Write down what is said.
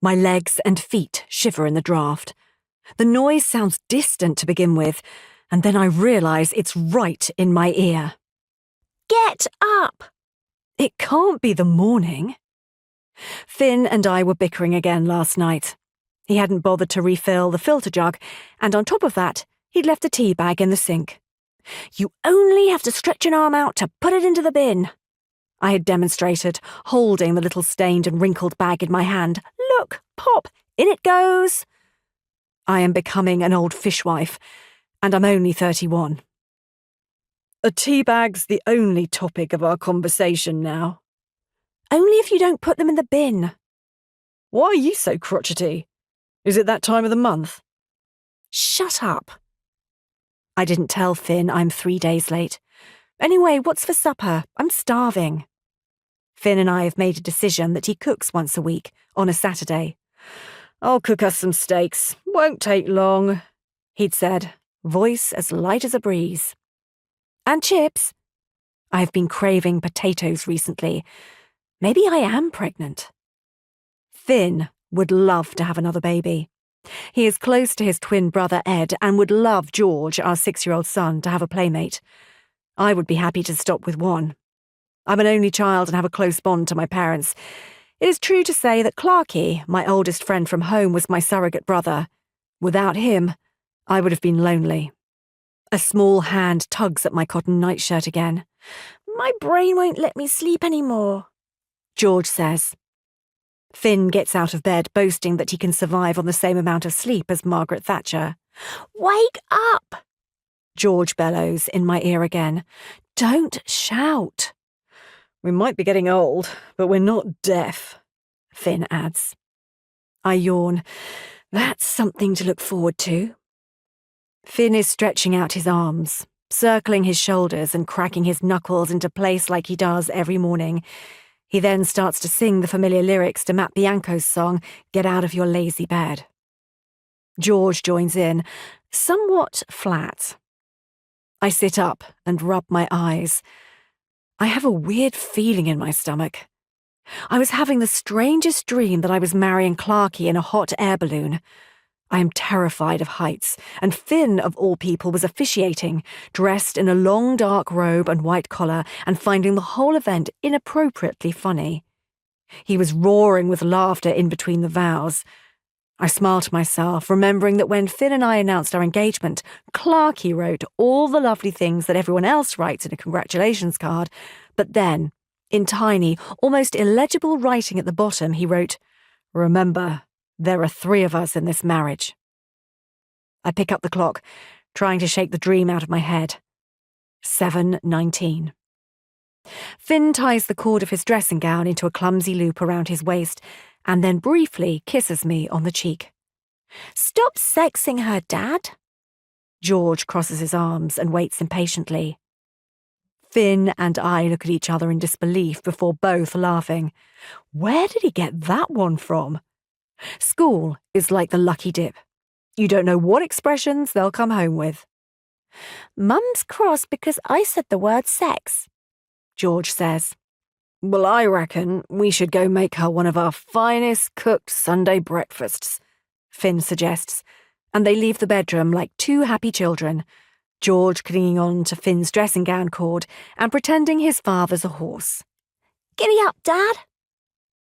My legs and feet shiver in the draft. The noise sounds distant to begin with, and then I realise it's right in my ear. Get up! It can't be the morning. Finn and I were bickering again last night. He hadn't bothered to refill the filter jug, and on top of that, he'd left a tea bag in the sink. You only have to stretch an arm out to put it into the bin, I had demonstrated, holding the little stained and wrinkled bag in my hand. Look, pop, in it goes. I am becoming an old fishwife, and I'm only 31. A tea bag's the only topic of our conversation now. Only if you don't put them in the bin. Why are you so crotchety? Is it that time of the month? Shut up. I didn't tell Finn I'm 3 days late. Anyway, what's for supper? I'm starving. Finn and I have made a decision that he cooks once a week, on a Saturday. I'll cook us some steaks. Won't take long, he'd said, voice as light as a breeze. And chips. I've been craving potatoes recently. Maybe I am pregnant. Finn would love to have another baby. He is close to his twin brother Ed and would love George, our 6-year-old son, to have a playmate. I would be happy to stop with one. I'm an only child and have a close bond to my parents. It is true to say that Clarky, my oldest friend from home, was my surrogate brother. Without him, I would have been lonely. A small hand tugs at my cotton nightshirt again. My brain won't let me sleep anymore, George says. Finn gets out of bed, boasting that he can survive on the same amount of sleep as Margaret Thatcher. Wake up! George bellows in my ear again. Don't shout. We might be getting old, but we're not deaf, Finn adds. I yawn. That's something to look forward to. Finn is stretching out his arms, circling his shoulders and cracking his knuckles into place like he does every morning. He then starts to sing the familiar lyrics to Matt Bianco's song, Get Out of Your Lazy Bed. George joins in, somewhat flat. I sit up and rub my eyes. I have a weird feeling in my stomach. I was having the strangest dream that I was marrying Clarky in a hot air balloon. I am terrified of heights, and Finn, of all people, was officiating, dressed in a long dark robe and white collar, and finding the whole event inappropriately funny. He was roaring with laughter in between the vows. I smiled to myself, remembering that when Finn and I announced our engagement, Clarky wrote all the lovely things that everyone else writes in a congratulations card, but then, in tiny, almost illegible writing at the bottom, he wrote, Remember, there are 3 of us in this marriage. I pick up the clock, trying to shake the dream out of my head. 7:19. Finn ties the cord of his dressing gown into a clumsy loop around his waist, and then briefly kisses me on the cheek. Stop sexing her, Dad. George crosses his arms and waits impatiently. Finn and I look at each other in disbelief before both laughing. Where did he get that one from? School is like the lucky dip. You don't know what expressions they'll come home with. Mum's cross because I said the word sex, George says. Well, I reckon we should go make her one of our finest cooked Sunday breakfasts, Finn suggests, and they leave the bedroom like 2 happy children, George clinging on to Finn's dressing gown cord and pretending his father's a horse. Giddy up, Dad,